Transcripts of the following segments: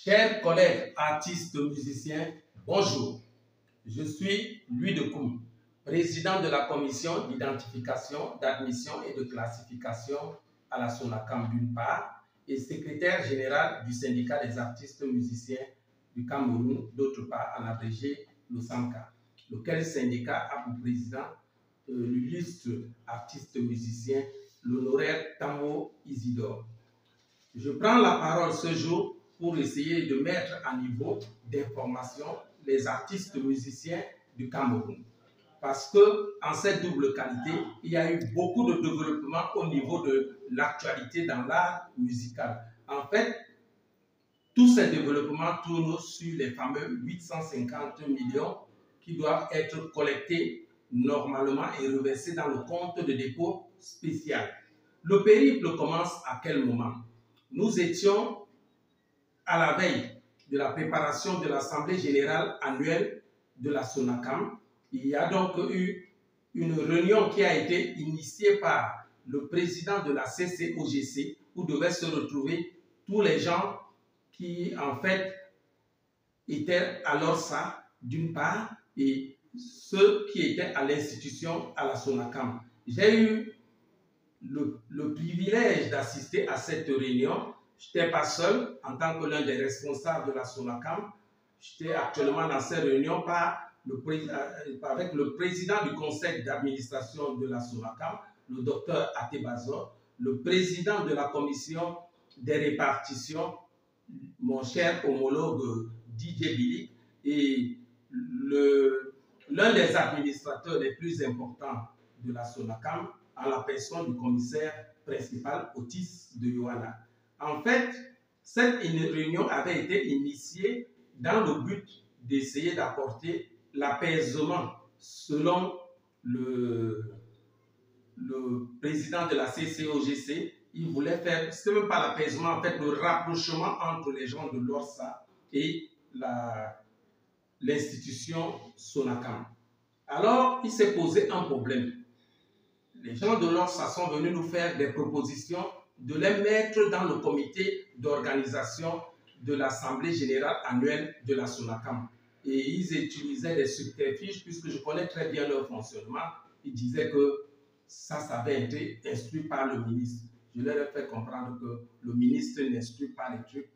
Chers collègues, artistes, musiciens, bonjour. Je suis Louis Decoum, président de la commission d'identification, d'admission et de classification à la SONACAM d'une part et secrétaire général du syndicat des artistes musiciens du Cameroun d'autre part, en abrégé le SAMCA, lequel syndicat a pour président l'illustre artiste musicien, l'honoraire Tamo Isidore. Je prends la parole ce jour pour essayer de mettre à niveau d'information les artistes musiciens du Cameroun. Parce que en cette double qualité, il y a eu beaucoup de développement au niveau de l'actualité dans l'art musical. En fait, tous ces développements tournent sur les fameux 850 millions qui doivent être collectés normalement et reversés dans le compte de dépôt spécial. Le périple commence à quel moment? Nous étions à la veille de la préparation de l'Assemblée générale annuelle de la SONACAM. Il y a donc eu une réunion qui a été initiée par le président de la CCOGC où devaient se retrouver tous les gens qui, en fait, étaient à l'ORSA, d'une part, et ceux qui étaient à l'institution, à la SONACAM. J'ai eu le privilège d'assister à cette réunion. Je n'étais pas seul en tant que l'un des responsables de la SONACAM. J'étais actuellement dans cette réunion avec le président du conseil d'administration de la SONACAM, le docteur Atebazor, le président de la commission des répartitions, mon cher homologue Didier Bilik, et l'un des administrateurs les plus importants de la SONACAM, en la personne du commissaire principal Otis de Yohana. En fait, cette réunion avait été initiée dans le but d'essayer d'apporter l'apaisement selon le président de la CCOGC. Il voulait faire, ce n'est même pas l'apaisement, en fait, le rapprochement entre les gens de l'ORSA et l'institution SONACAM. Alors, il s'est posé un problème. Les gens de l'ORSA sont venus nous faire des propositions de les mettre dans le comité d'organisation de l'Assemblée générale annuelle de la SONACAM. Et ils utilisaient des subterfuges, puisque je connais très bien leur fonctionnement. Ils disaient que ça avait été instruit par le ministre. Je leur ai fait comprendre que le ministre n'instruit pas les trucs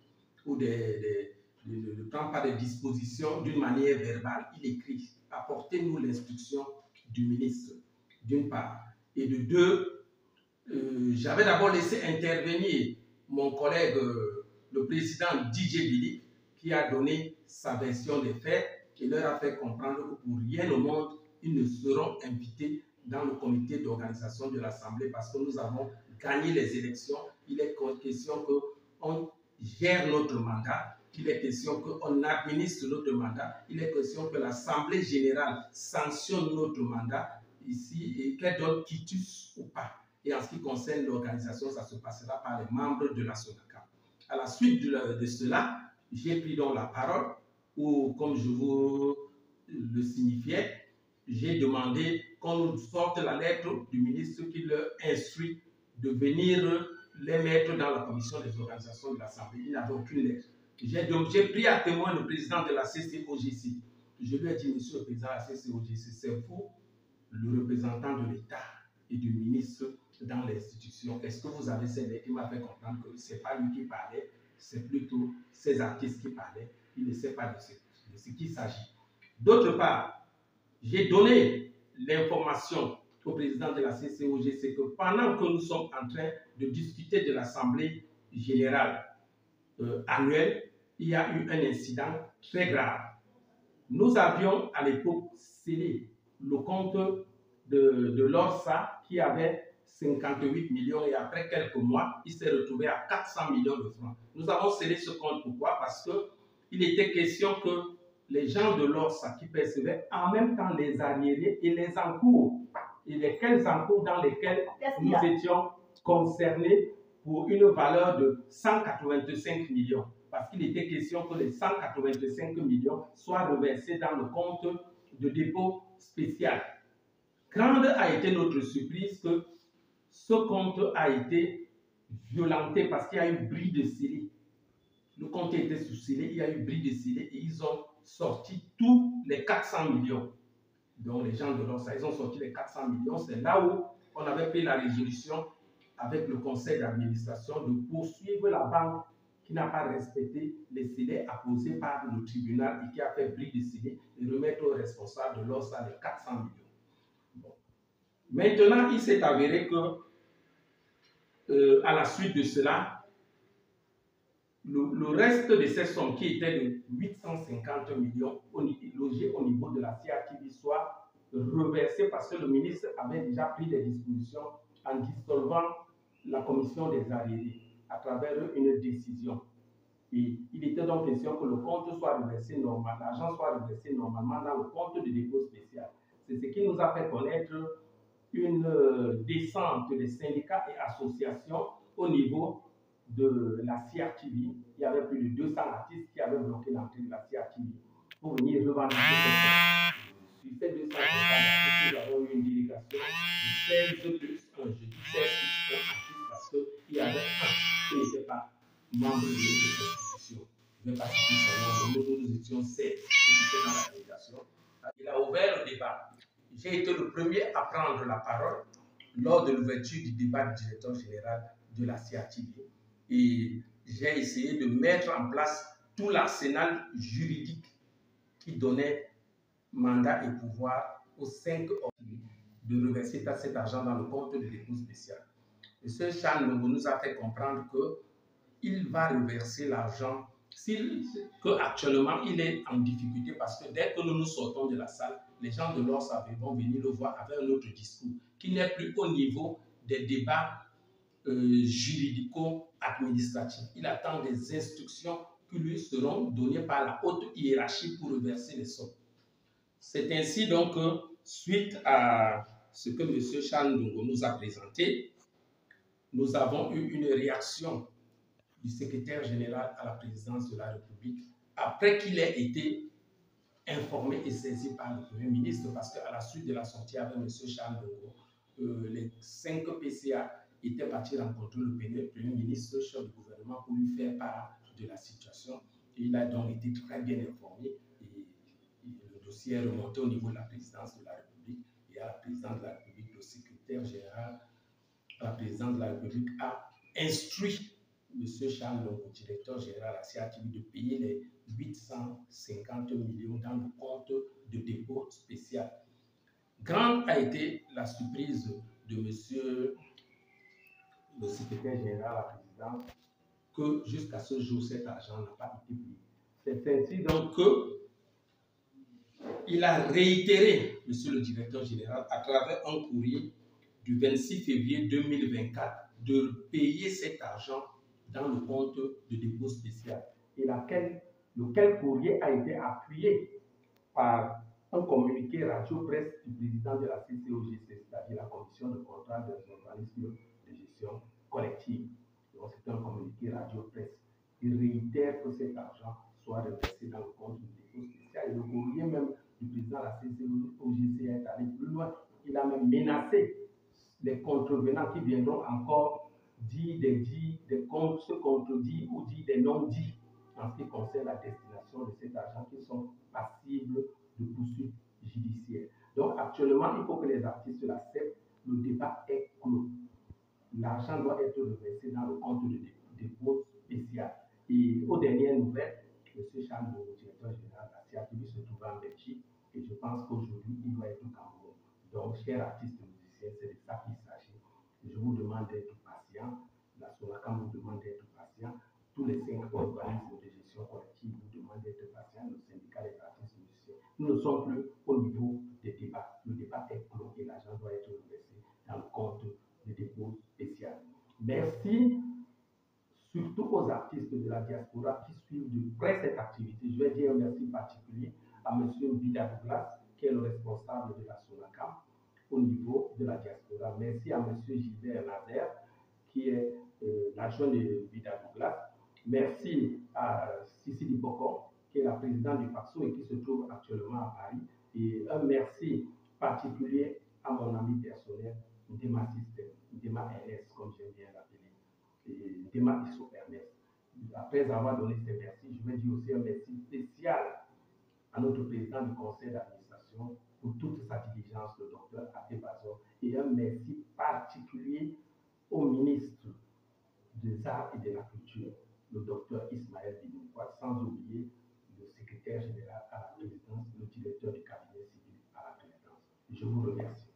ou ne prend pas des dispositions d'une manière verbale. Il écrit. Apportez-nous l'instruction du ministre, d'une part. Et de deux, j'avais d'abord laissé intervenir mon collègue, le président Didier Bilik, qui a donné sa version des faits et leur a fait comprendre que pour rien au monde, ils ne seront invités dans le comité d'organisation de l'Assemblée parce que nous avons gagné les élections. Il est question qu'on gère notre mandat, il est question qu'on administre notre mandat, il est question que l'Assemblée générale sanctionne notre mandat ici et qu'elle donne quitus ou pas. Et en ce qui concerne l'organisation, ça se passera par les membres de la SONACAM. À la suite de cela, j'ai pris donc la parole où, comme je vous le signifiais, j'ai demandé qu'on nous sorte la lettre du ministre qui leur instruit de venir les mettre dans la commission des organisations de l'Assemblée. Il n'avait aucune lettre. J'ai pris à témoin le président de la CCOGC. Je lui ai dit, monsieur le président de la CCOGC, c'est vous, le représentant de l'État et du ministre dans l'institution. Est-ce que vous avez ces lettres? Il m'a fait comprendre que ce n'est pas lui qui parlait, c'est plutôt ces artistes qui parlaient. Il ne sait pas de ce qu'il s'agit. D'autre part, j'ai donné l'information au président de la CCOGC que pendant que nous sommes en train de discuter de l'Assemblée générale annuelle, il y a eu un incident très grave. Nous avions à l'époque scellé le compte de l'ORSA qui avait 58 millions et après quelques mois, il s'est retrouvé à 400 millions de francs. Nous avons scellé ce compte. Pourquoi? Parce qu'il était question que les gens de l'ORSA qui percevaient en même temps les arriérés et les encours, et lesquels encours dans lesquels nous étions concernés pour une valeur de 185 millions. Parce qu'il était question que les 185 millions soient reversés dans le compte de dépôt spécial. Grande a été notre surprise que ce compte a été violenté parce qu'il y a eu bris de scellé. le compte était sous-scellé, il y a eu bris de scellé et ils ont sorti tous les 400 millions. Donc les gens de l'ORSA, ils ont sorti les 400 millions. C'est là où on avait pris la résolution avec le conseil d'administration de poursuivre la banque qui n'a pas respecté les scellés apposés par le tribunal et qui a fait bris de scellé et remettre aux responsables de l'ORSA les 400 millions. Bon. Maintenant, il s'est avéré que à la suite de cela, le reste de ces sommes qui étaient de 850 millions logées au niveau de la CRTV soit reversées parce que le ministre avait déjà pris des dispositions en dissolvant la commission des arriérés à travers une décision. Et il était donc question que le compte soit reversé normalement, l'argent soit reversé normalement dans le compte de dépôt spécial. C'est ce qui nous a fait connaître une descente des syndicats et associations au niveau de la CRTV. Il y avait plus de 200 artistes qui avaient bloqué l'entrée de la CRTV pour venir revendiquer cette. Sur ces 200 artistes, nous avons eu une délégation de 16 plus 1. Je dis 16 plus 1 artistes parce qu'il y avait un qui n'était pas membre de notre institution. Je ne vais pas citer son nom, nous étions 16 qui étaient dans la délégation. Il a ouvert le débat. J'ai été le premier à prendre la parole lors de l'ouverture du débat du directeur général de la CRTV. Et j'ai essayé de mettre en place tout l'arsenal juridique qui donnait mandat et pouvoir aux 5 ordres de reverser cet argent dans le compte de dépôt spécial. M. Chan nous a fait comprendre qu'il va reverser l'argent, qu'actuellement il est en difficulté parce que dès que nous nous sortons de la salle, les gens de l'ORSA vont venir le voir avec un autre discours qui n'est plus au niveau des débats juridico-administratifs. Il attend des instructions qui lui seront données par la haute hiérarchie pour reverser les sommes. C'est ainsi donc que, suite à ce que M. Chan Ndongo nous a présenté, nous avons eu une réaction du secrétaire général à la présidence de la République après qu'il ait été informé et saisi par le Premier ministre, parce qu'à la suite de la sortie avec M. Chan Ndongo, les 5 PCA étaient partis rencontrer le Premier ministre, chef du gouvernement, pour lui faire part de la situation. Et il a donc été très bien informé et le dossier est remonté au niveau de la présidence de la République et à la présidence de la République, le secrétaire général à la présidence de la République a instruit M. Chan Ndongo, directeur général à la CRTV, de payer les 850 millions dans le compte de dépôt spécial. Grande a été la surprise de M. le secrétaire général à la présidence que jusqu'à ce jour, cet argent n'a pas été payé. C'est ainsi donc qu'il a réitéré, M. le directeur général, à travers un courrier du 26 février 2024, de payer cet argent dans le compte de dépôt spécial. Et lequel courrier a été appuyé par un communiqué radio-presse du président de la CCOGC, c'est-à-dire la Commission de contrôle des organismes de gestion collective. Donc c'est un communiqué radio-presse. Il réitère que cet argent soit reversé dans le compte de dépôt spécial. Et le courrier même du président de la CCOGC est allé plus loin. Il a même menacé les contrevenants qui viendront encore dire des comptes, se contredire ou dire des non-dits en ce qui concerne la destination de cet argent qui sont passibles de poursuites judiciaires. Donc actuellement, il faut que les artistes l'acceptent, le débat est clos. L'argent doit être reversé dans le compte de dépôt spécial. Et aux dernières nouvelles, M. Chan Ndongo, directeur général de la CRTV, se trouve en Belgique et je pense qu'aujourd'hui, il doit être au Cameroun. Donc, chers artistes musiciens, c'est de ça qu'il s'agit. Je vous demande d'être patient. La SONACAM vous demande d'être patient. Tous les 5 organismes de gestion collective vous demandent d'être patient. Le syndicat des artistes musiciens. Nous ne sommes plus au niveau des débats. Le débat est clos et l'argent doit être reversé dans le compte de dépôt spécial. Merci surtout aux artistes de la diaspora qui suivent de près cette activité. Je vais dire un merci particulier à M. Bida Douglas, qui est le responsable de la SONACAM au niveau de la diaspora. Merci à M. Gilbert Nazaire, qui est l'adjoint de Bida Douglas. Merci à Sissi Dipoko, qui est la présidente du PAXO et qui se trouve actuellement à Paris. Et un merci particulier à mon ami personnel, Ndema System, Ndema RS, comme j'aime bien l'appeler, Ndema Iso Ernest. après avoir donné ces merci, je vais dire aussi un merci spécial à notre président du conseil d'administration pour toute sa diligence, le docteur Até Bazor, et un merci particulier au ministre des Arts et de la Culture, le docteur Ismaël Binoukwa, sans oublier le secrétaire général à la présidence, le directeur du cabinet civil à la présidence. Je vous remercie.